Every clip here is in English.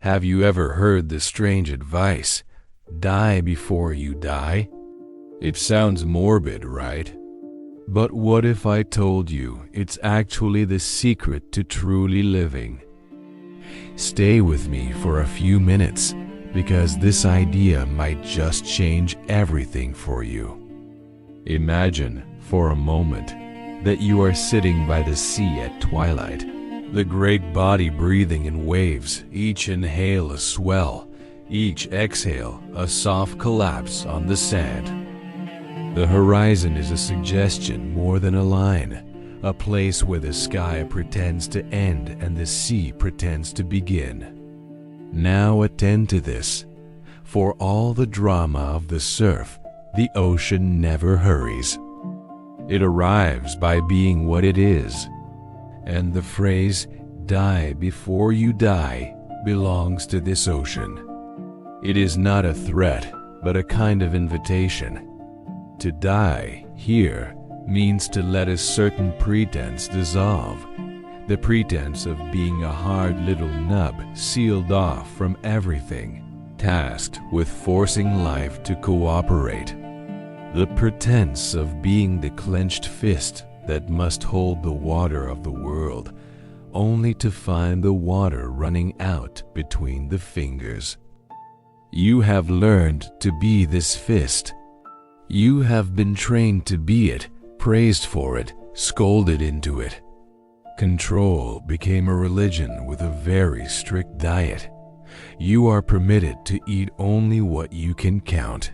Have you ever heard the strange advice, die before you die? It sounds morbid, right? But what if I told you it's actually the secret to truly living? Stay with me for a few minutes, because this idea might just change everything for you. Imagine, for a moment, that you are sitting by the sea at twilight, the great body breathing in waves, each inhale a swell, each exhale a soft collapse on the sand. The horizon is a suggestion more than a line, a place where the sky pretends to end and the sea pretends to begin. Now attend to this. For all the drama of the surf, the ocean never hurries. It arrives by being what it is. And the phrase, die before you die, belongs to this ocean. It is not a threat, but a kind of invitation. To die, here, means to let a certain pretense dissolve. The pretense of being a hard little nub sealed off from everything, tasked with forcing life to cooperate. The pretense of being the clenched fist that must hold the water of the world, only to find the water running out between the fingers. You have learned to be this fist. You have been trained to be it, praised for it, scolded into it. Control became a religion with a very strict diet. You are permitted to eat only what you can count.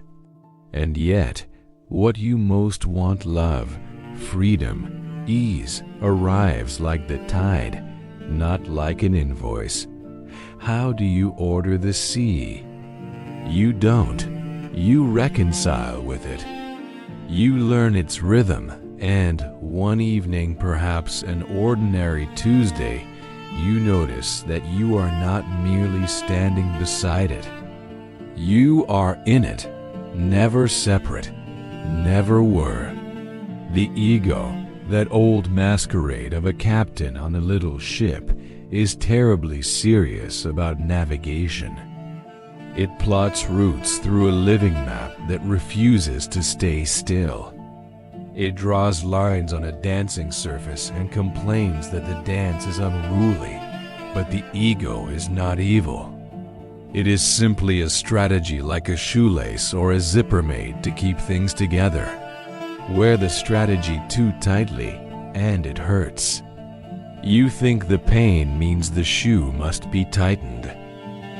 And yet, what you most want, love, freedom, ease, arrives like the tide, not like an invoice. How do you order the sea? You don't. You reconcile with it. You learn its rhythm, and one evening, perhaps an ordinary Tuesday, you notice that you are not merely standing beside it. You are in it, never separate, never were. The ego, that old masquerade of a captain on a little ship, is terribly serious about navigation. It plots routes through a living map that refuses to stay still. It draws lines on a dancing surface and complains that the dance is unruly, but the ego is not evil. It is simply a strategy like a shoelace or a zipper made to keep things together. Wear the strategy too tightly, and it hurts. You think the pain means the shoe must be tightened.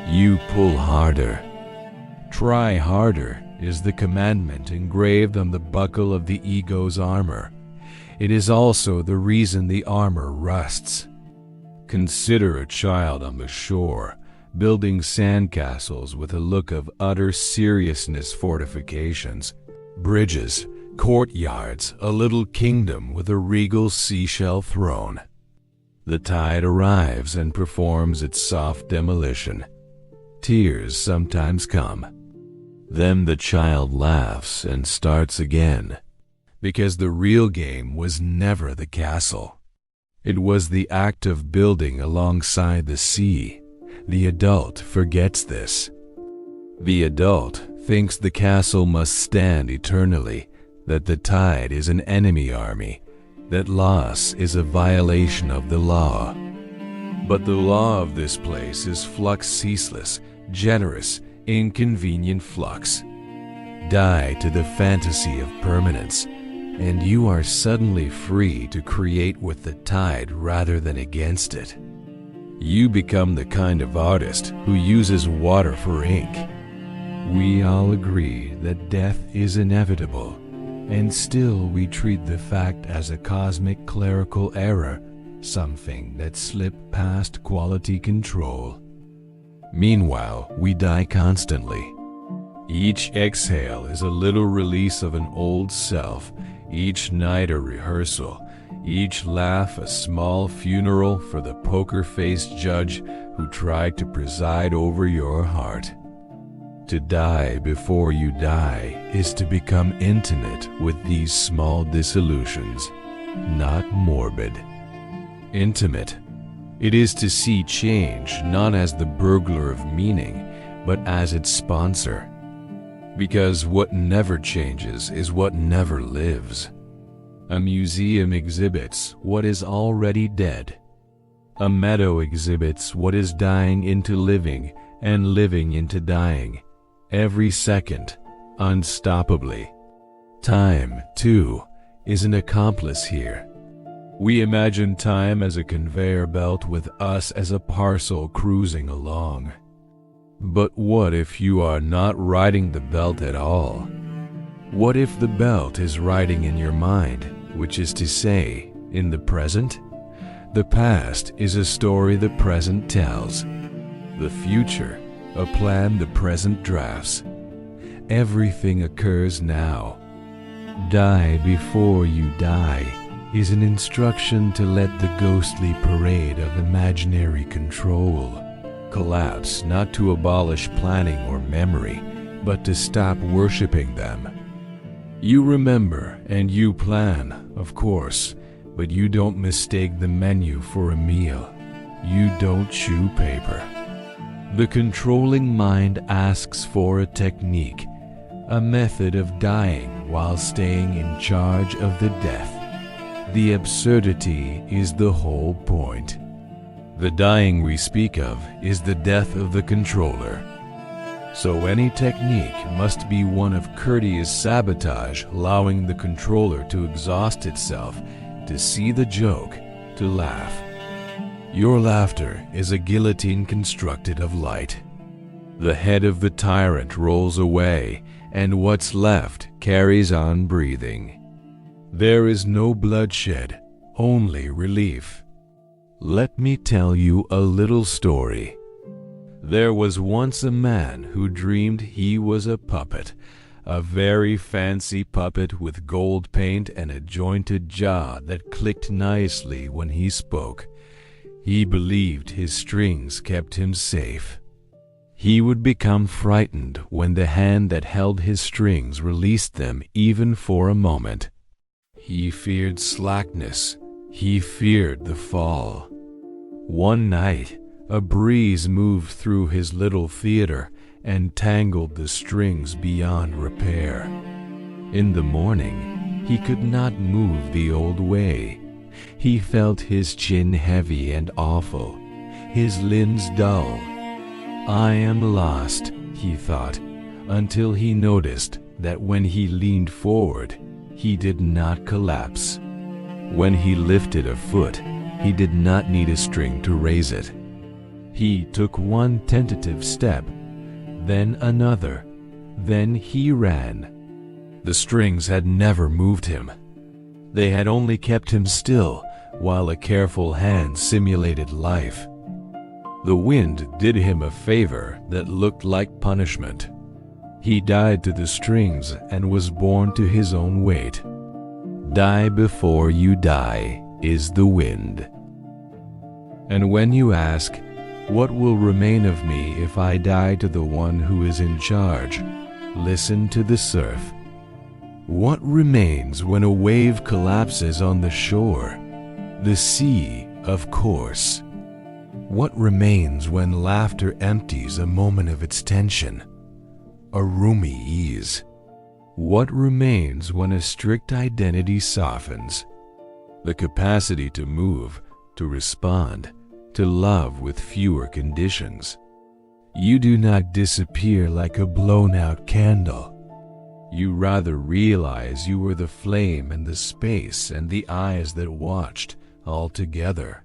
You pull harder. Try harder is the commandment engraved on the buckle of the ego's armor. It is also the reason the armor rusts. Consider a child on the shore, building sandcastles with a look of utter seriousness, fortifications, bridges, courtyards, a little kingdom with a regal seashell throne. The tide arrives and performs its soft demolition. Tears sometimes come. Then the child laughs and starts again, because the real game was never the castle. It was the act of building alongside the sea. The adult forgets this. The adult thinks the castle must stand eternally, that the tide is an enemy army, that loss is a violation of the law. But the law of this place is flux ceaseless, generous, inconvenient flux. Die to the fantasy of permanence, and you are suddenly free to create with the tide rather than against it. You become the kind of artist who uses water for ink. We all agree that death is inevitable, and still we treat the fact as a cosmic clerical error, something that slipped past quality control. Meanwhile, we die constantly. Each exhale is a little release of an old self, each night a rehearsal, each laugh a small funeral for the poker-faced judge who tried to preside over your heart. To die before you die is to become intimate with these small dissolutions, not morbid. Intimate, It is to see change not as the burglar of meaning, but as its sponsor. Because what never changes is what never lives. A museum exhibits what is already dead. A meadow exhibits what is dying into living and living into dying, every second, unstoppably. Time, too, is an accomplice here. We imagine time as a conveyor belt with us as a parcel cruising along. But what if you are not riding the belt at all? What if the belt is riding in your mind, which is to say, in the present? The past is a story the present tells. The future, a plan the present drafts. Everything occurs now. Die before you die is an instruction to let the ghostly parade of imaginary control collapse, not to abolish planning or memory, but to stop worshiping them. You remember and you plan, of course, but you don't mistake the menu for a meal. You don't chew paper. The controlling mind asks for a technique, a method of dying while staying in charge of the death. The absurdity is the whole point. The dying we speak of is the death of the controller. So any technique must be one of courteous sabotage, allowing the controller to exhaust itself, to see the joke, to laugh. Your laughter is a guillotine constructed of light. The head of the tyrant rolls away, and what's left carries on breathing. There is no bloodshed, only relief. Let me tell you a little story. There was once a man who dreamed he was a puppet, a very fancy puppet with gold paint and a jointed jaw that clicked nicely when he spoke. He believed his strings kept him safe. He would become frightened when the hand that held his strings released them even for a moment. He feared slackness. He feared the fall. One night, a breeze moved through his little theater and tangled the strings beyond repair. In the morning, he could not move the old way. He felt his chin heavy and awful, his limbs dull. I am lost, he thought, until he noticed that when he leaned forward, he did not collapse. When he lifted a foot, he did not need a string to raise it. He took one tentative step, then another, then he ran. The strings had never moved him. They had only kept him still, while a careful hand simulated life. The wind did him a favor that looked like punishment. He died to the strings and was born to his own weight. Die before you die is the wind. And when you ask, what will remain of me if I die to the one who is in charge? Listen to the surf. What remains when a wave collapses on the shore? The sea, of course. What remains when laughter empties a moment of its tension? A roomy ease. What remains when a strict identity softens? The capacity to move, to respond, to love with fewer conditions. You do not disappear like a blown-out candle. You rather realize you were the flame and the space and the eyes that watched all together.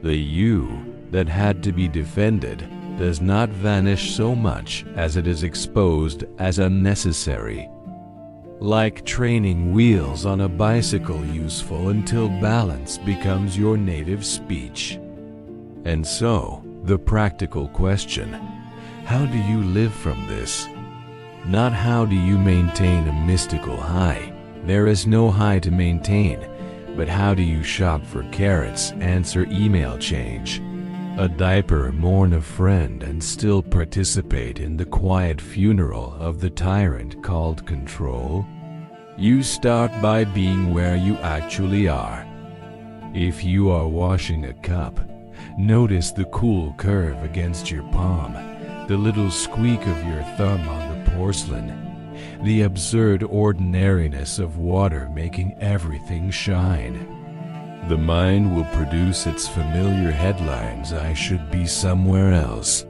The you that had to be defended does not vanish so much as it is exposed as unnecessary. Like training wheels on a bicycle useful until balance becomes your native speech. And so, the practical question, how do you live from this? Not how do you maintain a mystical high? There is no high to maintain, but how do you shop for carrots, answer email change, a diaper, mourn a friend, and still participate in the quiet funeral of the tyrant called control? You start by being where you actually are. If you are washing a cup, Notice the cool curve against your palm, the little squeak of your thumb on the porcelain, the absurd ordinariness of water making everything shine. The mind will produce its familiar headlines, "I should be somewhere else."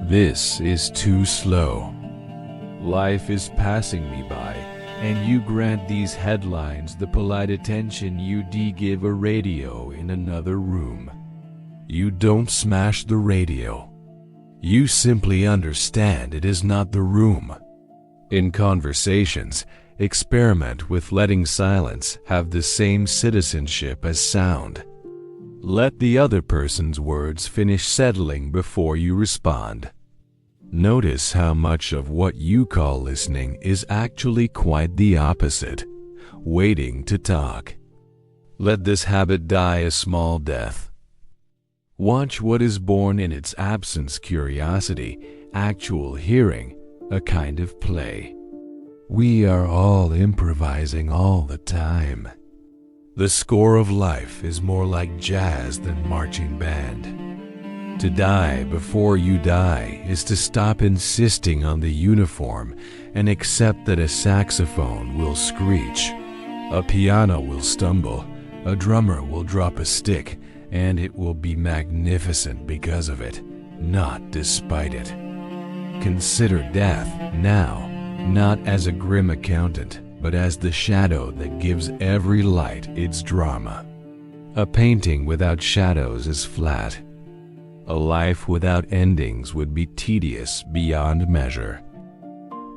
This is too slow. Life is passing me by, and you grant these headlines the polite attention you'd give a radio in another room. You don't smash the radio. You simply understand it is not the room. In conversations, experiment with letting silence have the same citizenship as sound. Let the other person's words finish settling before you respond. Notice how much of what you call listening is actually quite the opposite, waiting to talk. Let this habit die a small death. Watch what is born in its absence: curiosity, actual hearing, a kind of play. We are all improvising all the time. The score of life is more like jazz than marching band. To die before you die is to stop insisting on the uniform and accept that a saxophone will screech, a piano will stumble, a drummer will drop a stick, and it will be magnificent because of it, not despite it. Consider death now, not as a grim accountant, but as the shadow that gives every light its drama. A painting without shadows is flat. A life without endings would be tedious beyond measure.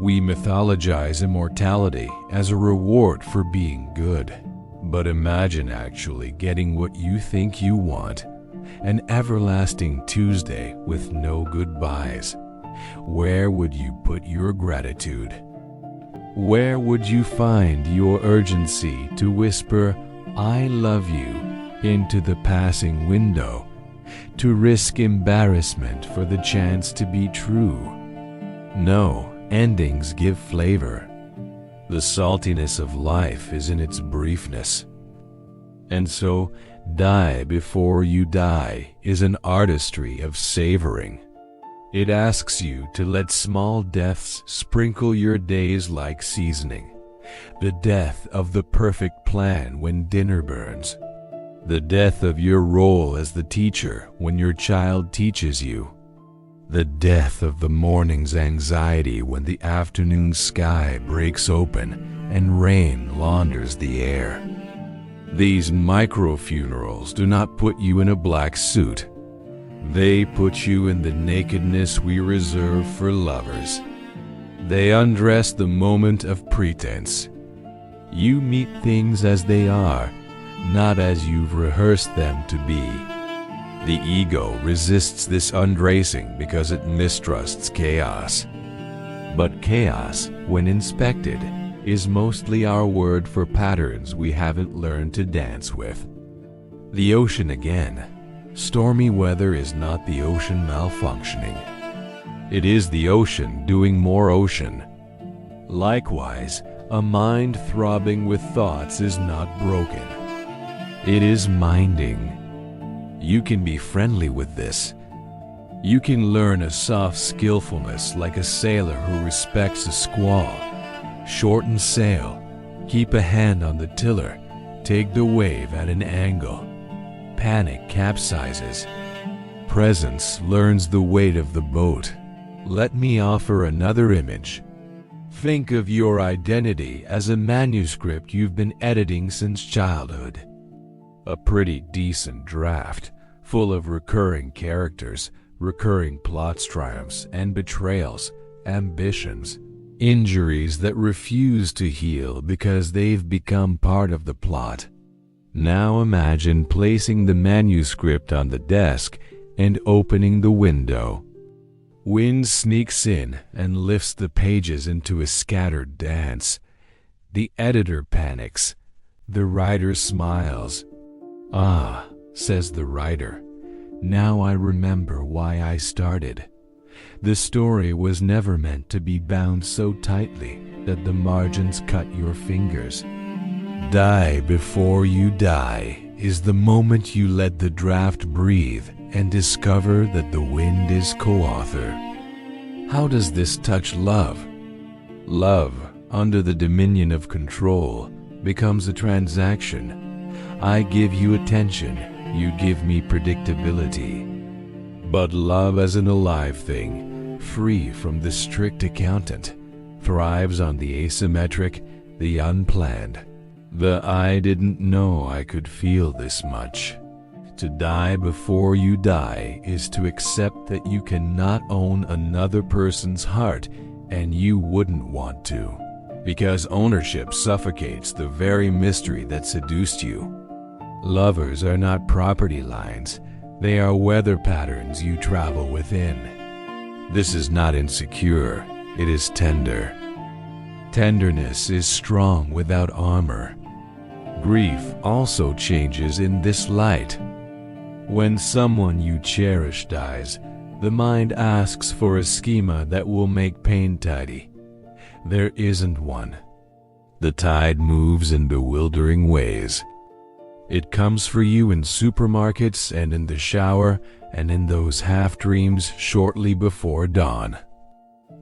We mythologize immortality as a reward for being good. But imagine actually getting what you think you want, an everlasting Tuesday with no goodbyes. Where would you put your gratitude? Where would you find your urgency to whisper, "I love you," into the passing window, to risk embarrassment for the chance to be true? No, endings give flavor. The saltiness of life is in its briefness. And so, die before you die is an artistry of savoring. It asks you to let small deaths sprinkle your days like seasoning. The death of the perfect plan when dinner burns. The death of your role as the teacher when your child teaches you. The death of the morning's anxiety when the afternoon sky breaks open and rain launders the air. These micro-funerals do not put you in a black suit. They put you in the nakedness we reserve for lovers. They undress the moment of pretense. You meet things as they are, not as you've rehearsed them to be. The ego resists this undressing because it mistrusts chaos. But chaos, when inspected, is mostly our word for patterns we haven't learned to dance with. The ocean again. Stormy weather is not the ocean malfunctioning. It is the ocean doing more ocean. Likewise, a mind throbbing with thoughts is not broken. It is minding. You can be friendly with this. You can learn a soft skillfulness like a sailor who respects a squall. Shorten sail, keep a hand on the tiller, take the wave at an angle. Panic capsizes. Presence learns the weight of the boat. Let me offer another image. Think of your identity as a manuscript you've been editing since childhood. A pretty decent draft, full of recurring characters, recurring plots, triumphs and betrayals, ambitions, injuries that refuse to heal because they've become part of the plot. Now imagine placing the manuscript on the desk and opening the window. Wind sneaks in and lifts the pages into a scattered dance. The editor panics. The writer smiles. "Ah," says the writer, "now I remember why I started. The story was never meant to be bound so tightly that the margins cut your fingers." Die before you die is the moment you let the draft breathe and discover that the wind is co-author. How does this touch love? Love, under the dominion of control, becomes a transaction. I give you attention, you give me predictability. But love as an alive thing, free from the strict accountant, thrives on the asymmetric, the unplanned. The I didn't know I could feel this much. To die before you die is to accept that you cannot own another person's heart, and you wouldn't want to, because ownership suffocates the very mystery that seduced you. Lovers are not property lines, they are weather patterns you travel within. This is not insecure, it is tender. Tenderness is strong without armor. Grief also changes in this light. When someone you cherish dies, the mind asks for a schema that will make pain tidy. There isn't one. The tide moves in bewildering ways. It comes for you in supermarkets and in the shower and in those half-dreams shortly before dawn.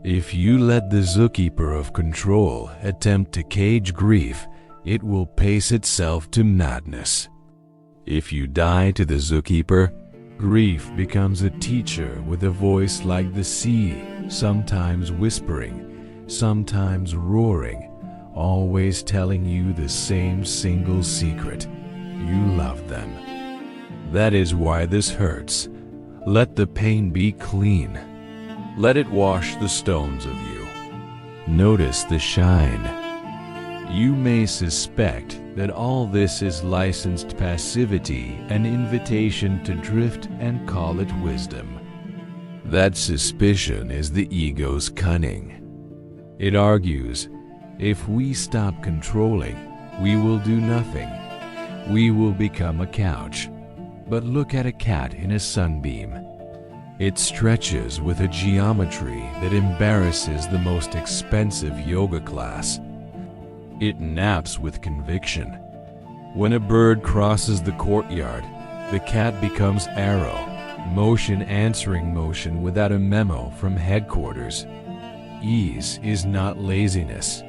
If you let the zookeeper of control attempt to cage grief, it will pace itself to madness. If you die to the zookeeper, grief becomes a teacher with a voice like the sea, sometimes whispering, sometimes roaring, always telling you the same single secret: you love them. That is why this hurts. Let the pain be clean. Let it wash the stones of you. Notice the shine. You may suspect that all this is licensed passivity, an invitation to drift and call it wisdom. That suspicion is the ego's cunning. It argues, if we stop controlling, we will do nothing. We will become a couch. But look at a cat in a sunbeam. It stretches with a geometry that embarrasses the most expensive yoga class. It naps with conviction. When a bird crosses the courtyard, the cat becomes arrow, motion answering motion without a memo from headquarters. Ease is not laziness.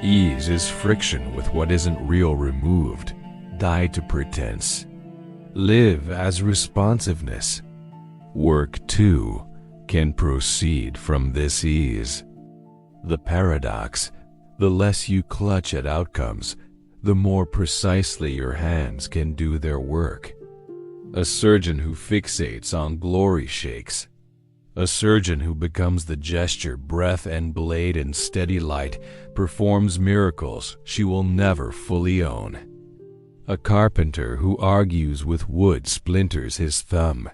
Ease is friction with what isn't real removed. Die to pretense. Live as responsiveness. Work, too, can proceed from this ease. The paradox: the less you clutch at outcomes, the more precisely your hands can do their work. A surgeon who fixates on glory shakes. A surgeon who becomes the gesture, breath, and blade in steady light performs miracles she will never fully own. A carpenter who argues with wood splinters his thumb.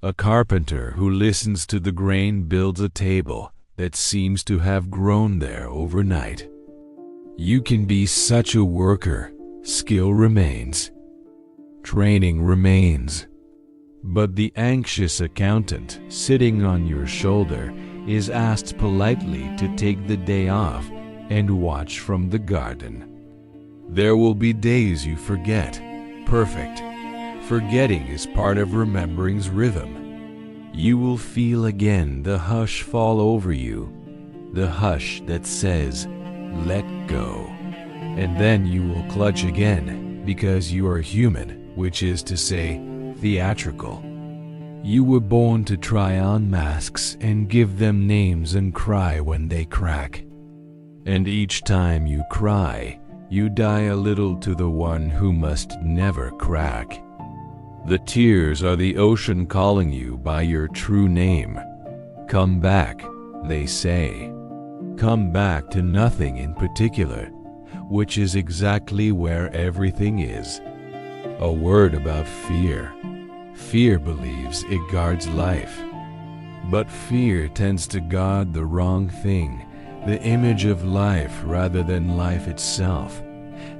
A carpenter who listens to the grain builds a table that seems to have grown there overnight. You can be such a worker. Skill remains. Training remains. But the anxious accountant sitting on your shoulder is asked politely to take the day off and watch from the garden. There will be days you forget. Perfect. Forgetting is part of remembering's rhythm. You will feel again the hush fall over you, the hush that says, let go. And then you will clutch again, because you are human, which is to say, theatrical. You were born to try on masks and give them names and cry when they crack. And each time you cry, you die a little to the one who must never crack. The tears are the ocean calling you by your true name. Come back, they say. Come back to nothing in particular, which is exactly where everything is. A word about fear. Fear believes it guards life. But fear tends to guard the wrong thing, the image of life rather than life itself.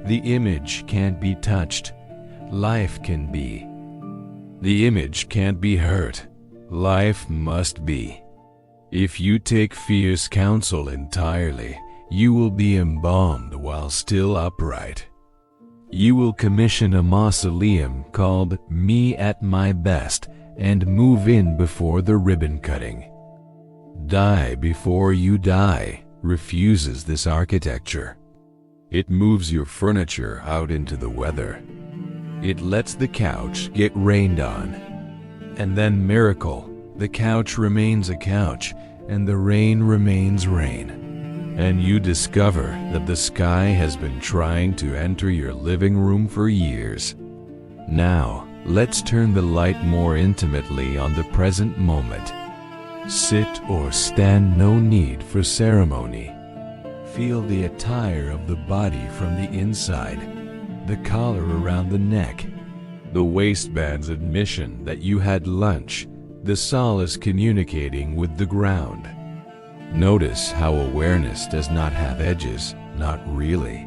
The image can't be touched. Life can be. The image can't be hurt. Life must be. If you take fear's counsel entirely, you will be embalmed while still upright. You will commission a mausoleum called Me at My Best and move in before the ribbon cutting. Die Before You Die refuses this architecture. It moves your furniture out into the weather. It lets the couch get rained on. And then miracle, the couch remains a couch and the rain remains rain. And you discover that the sky has been trying to enter your living room for years. Now, let's turn the light more intimately on the present moment. Sit or stand, no need for ceremony. Feel the attire of the body from the inside, the collar around the neck, the waistband's admission that you had lunch, the solace communicating with the ground. Notice how awareness does not have edges, not really.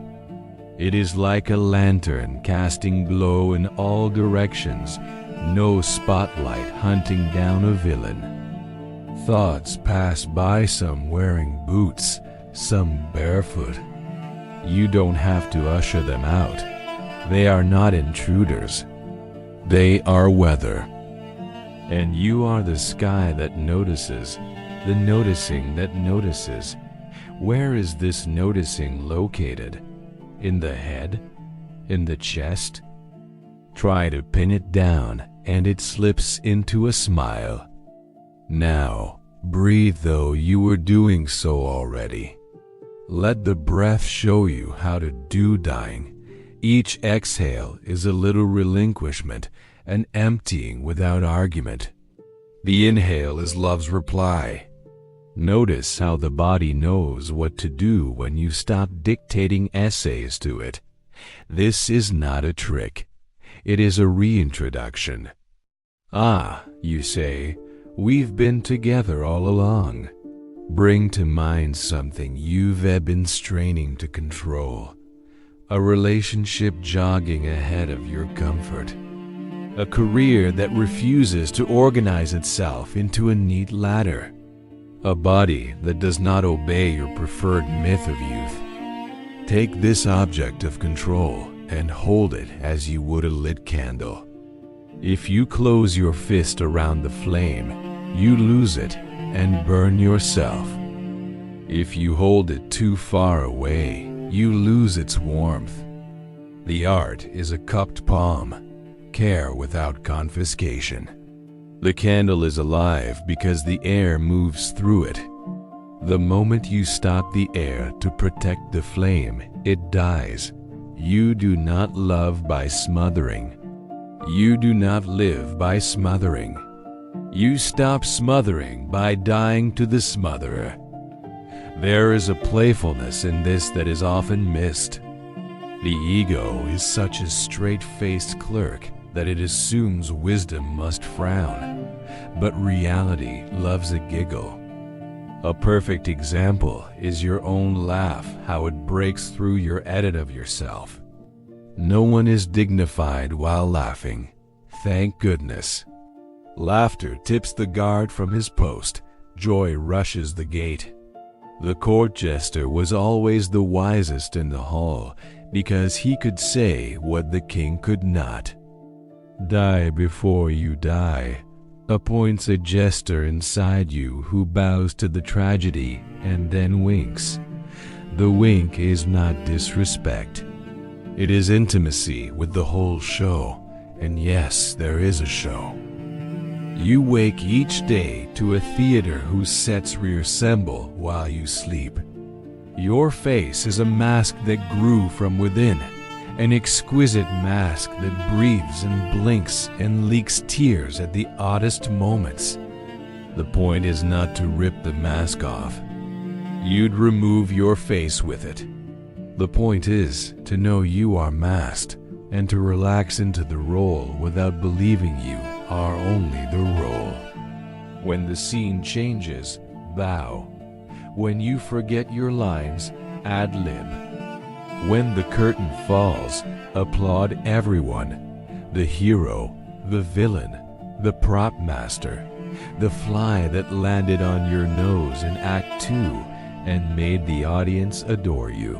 It is like a lantern casting glow in all directions, no spotlight hunting down a villain. Thoughts pass by, some wearing boots, some barefoot. You don't have to usher them out. They are not intruders. They are weather. And you are the sky that notices, the noticing that notices. Where is this noticing located? In the head? In the chest? Try to pin it down, and it slips into a smile. Now, breathe though you were doing so already. Let the breath show you how to do dying. Each exhale is a little relinquishment, an emptying without argument. The inhale is love's reply. Notice how the body knows what to do when you stop dictating essays to it. This is not a trick. It is a reintroduction. Ah, you say, we've been together all along. Bring to mind something you've been straining to control. A relationship jogging ahead of your comfort. A career that refuses to organize itself into a neat ladder. A body that does not obey your preferred myth of youth. Take this object of control and hold it as you would a lit candle. If you close your fist around the flame, you lose it and burn yourself. If you hold it too far away, you lose its warmth. The art is a cupped palm, care without confiscation. The candle is alive because the air moves through it. The moment you stop the air to protect the flame, it dies. You do not love by smothering. You do not live by smothering. You stop smothering by dying to the smotherer. There is a playfulness in this that is often missed. The ego is such a straight-faced clerk that it assumes wisdom must frown, but reality loves a giggle. A perfect example is your own laugh, how it breaks through your edit of yourself. No one is dignified while laughing, thank goodness. Laughter tips the guard from his post, joy rushes the gate. The court jester was always the wisest in the hall because he could say what the king could not. Die before you die appoints a jester inside you who bows to the tragedy and then winks. The wink is not disrespect. It is intimacy with the whole show, and yes, there is a show. You wake each day to a theater whose sets reassemble while you sleep. Your face is a mask that grew from within, an exquisite mask that breathes and blinks and leaks tears at the oddest moments. The point is not to rip the mask off. You'd remove your face with it. The point is to know you are masked and to relax into the role without believing you are only the role. When the scene changes, bow. When you forget your lines, ad-lib. When the curtain falls, applaud everyone. The hero, the villain, the prop master, the fly that landed on your nose in Act 2 and made the audience adore you.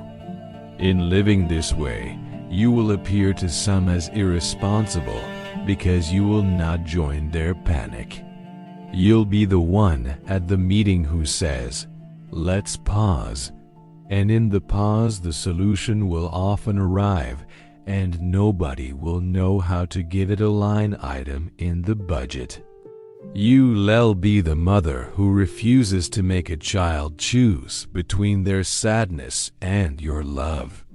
In living this way, You will appear to some as irresponsible because you will not join their panic. You'll be the one at the meeting who says, "Let's pause." And in the pause, the solution will often arrive, and nobody will know how to give it a line item in the budget. You'll be the mother who refuses to make a child choose between their sadness and your love.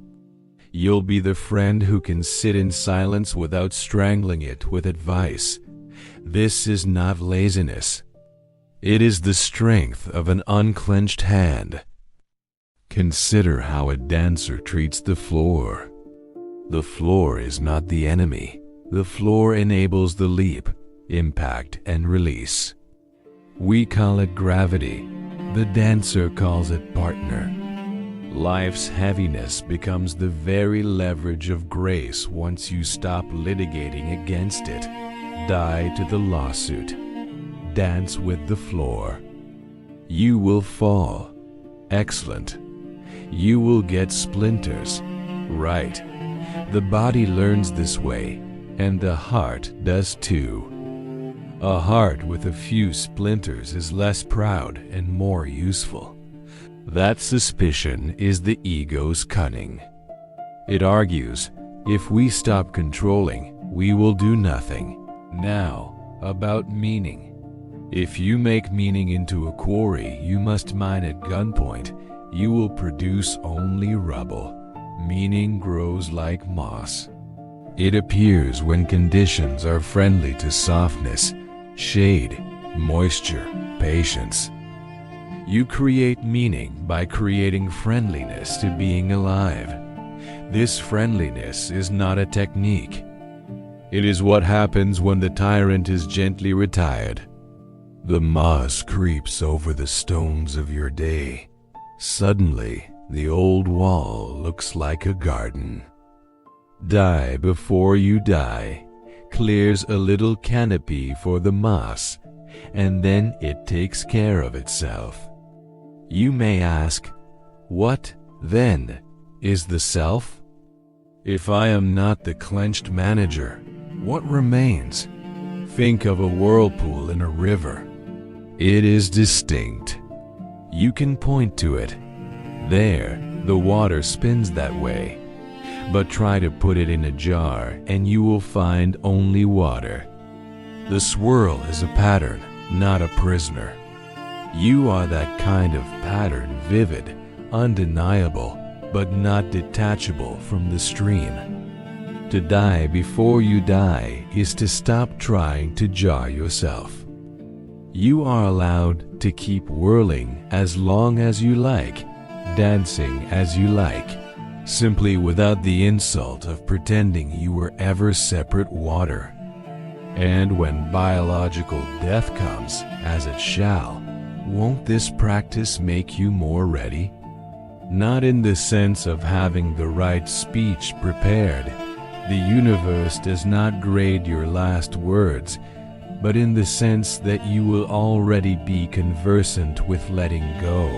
You'll be the friend who can sit in silence without strangling it with advice. This is not laziness. It is the strength of an unclenched hand. Consider how a dancer treats the floor. The floor is not the enemy. The floor enables the leap, impact, and release. We call it gravity. The dancer calls it partner. Life's heaviness becomes the very leverage of grace once you stop litigating against it. Die to the lawsuit. Dance with the floor. You will fall. Excellent. You will get splinters. Right. The body learns this way, and the heart does too. A heart with a few splinters is less proud and more useful. That suspicion is the ego's cunning. It argues, if we stop controlling, we will do nothing. Now, about meaning. If you make meaning into a quarry you must mine at gunpoint, you will produce only rubble. Meaning grows like moss. It appears when conditions are friendly to softness, shade, moisture, patience. You create meaning by creating friendliness to being alive. This friendliness is not a technique. It is what happens when the tyrant is gently retired. The moss creeps over the stones of your day. Suddenly, the old wall looks like a garden. Die before you die clears a little canopy for the moss, and then it takes care of itself. You may ask, what, then, is the self? If I am not the clenched manager, what remains? Think of a whirlpool in a river. It is distinct. You can point to it. There, the water spins that way. But try to put it in a jar and you will find only water. The swirl is a pattern, not a prisoner. You are that kind of pattern, vivid, undeniable, but not detachable from the stream. To die before you die is to stop trying to jar yourself. You are allowed to keep whirling as long as you like, dancing as you like, simply without the insult of pretending you were ever separate water. And when biological death comes, as it shall, won't this practice make you more ready? Not in the sense of having the right speech prepared. The universe does not grade your last words, but in the sense that you will already be conversant with letting go.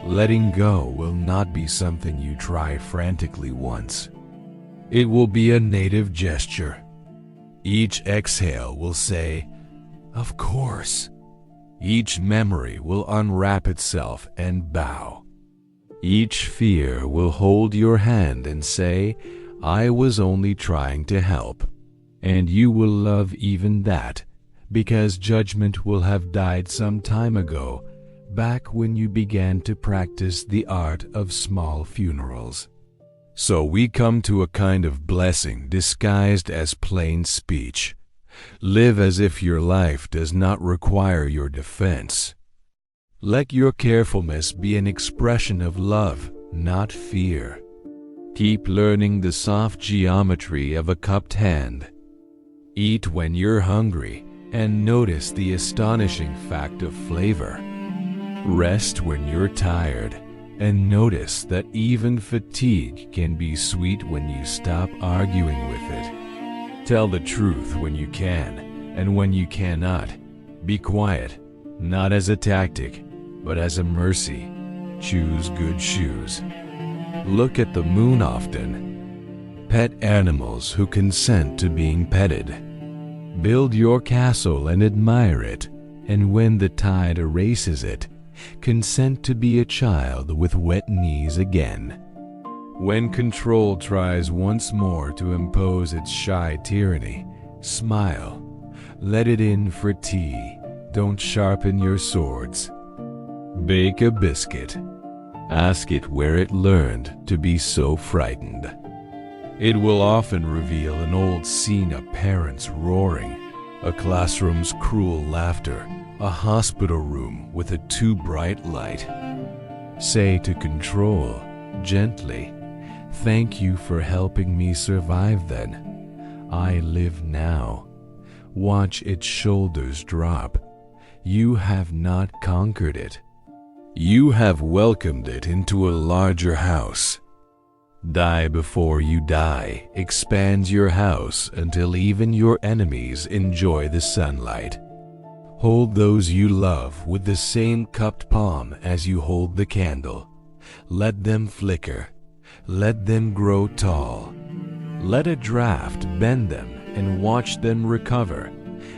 Letting go will not be something you try frantically once. It will be a native gesture. Each exhale will say, "Of course." Each memory will unwrap itself and bow. Each fear will hold your hand and say, "I was only trying to help." And you will love even that, because judgment will have died some time ago, back when you began to practice the art of small funerals. So we come to a kind of blessing disguised as plain speech. Live as if your life does not require your defense. Let your carefulness be an expression of love, not fear. Keep learning the soft geometry of a cupped hand. Eat when you're hungry, and notice the astonishing fact of flavor. Rest when you're tired, and notice that even fatigue can be sweet when you stop arguing with it. Tell the truth when you can, and when you cannot, be quiet, not as a tactic, but as a mercy. Choose good shoes. Look at the moon often. Pet animals who consent to being petted. Build your castle and admire it, and when the tide erases it, consent to be a child with wet knees again. When control tries once more to impose its shy tyranny, smile. Let it in for tea. Don't sharpen your swords. Bake a biscuit. Ask it where it learned to be so frightened. It will often reveal an old scene of parents roaring, a classroom's cruel laughter, a hospital room with a too bright light. Say to control, gently, "Thank you for helping me survive then. I live now." Watch its shoulders drop. You have not conquered it. You have welcomed it into a larger house. Die before you die expands your house until even your enemies enjoy the sunlight. Hold those you love with the same cupped palm as you hold the candle. Let them flicker. Let them grow tall. Let a draft bend them and watch them recover,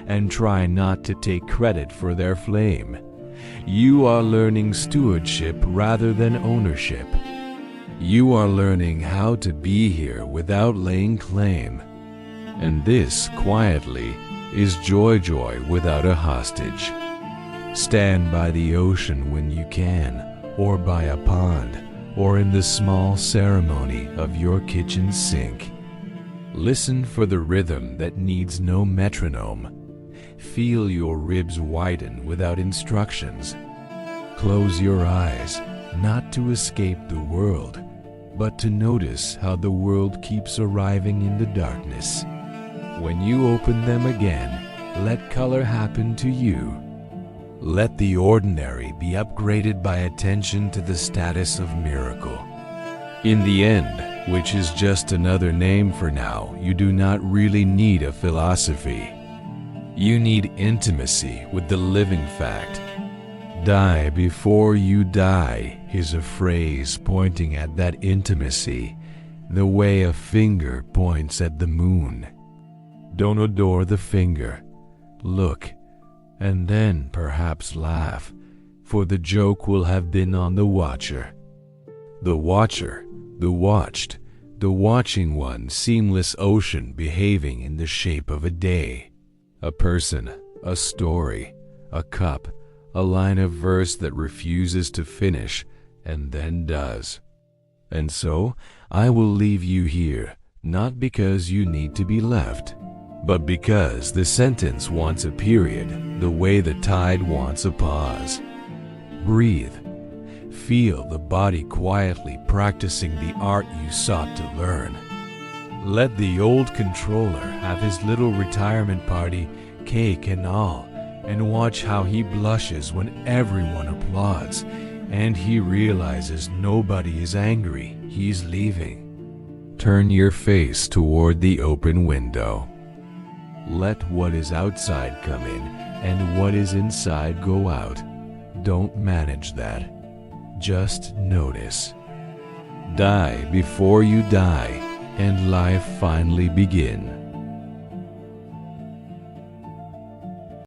and try not to take credit for their flame. You are learning stewardship rather than ownership. You are learning how to be here without laying claim. And this, quietly, is joy without a hostage. Stand by the ocean when you can, or by a pond, or in the small ceremony of your kitchen sink. Listen for the rhythm that needs no metronome. Feel your ribs widen without instructions. Close your eyes, not to escape the world, but to notice how the world keeps arriving in the darkness. When you open them again, let color happen to you. Let the ordinary be upgraded by attention to the status of miracle. In the end, which is just another name for now, you do not really need a philosophy. You need intimacy with the living fact. Die before you die is a phrase pointing at that intimacy, the way a finger points at the moon. Don't adore the finger. Look, and then perhaps laugh, for the joke will have been on the watcher. The watcher, the watched, the watching one, seamless ocean behaving in the shape of a day, a person, a story, a cup, a line of verse that refuses to finish and then does. And so I will leave you here, not because you need to be left, but because the sentence wants a period, the way the tide wants a pause. Breathe. Feel the body quietly practicing the art you sought to learn. Let the old controller have his little retirement party, cake and all, and watch how he blushes when everyone applauds, and he realizes nobody is angry, he's leaving. Turn your face toward the open window. Let what is outside come in, and what is inside go out. Don't manage that. Just notice. Die before you die, and life finally begin.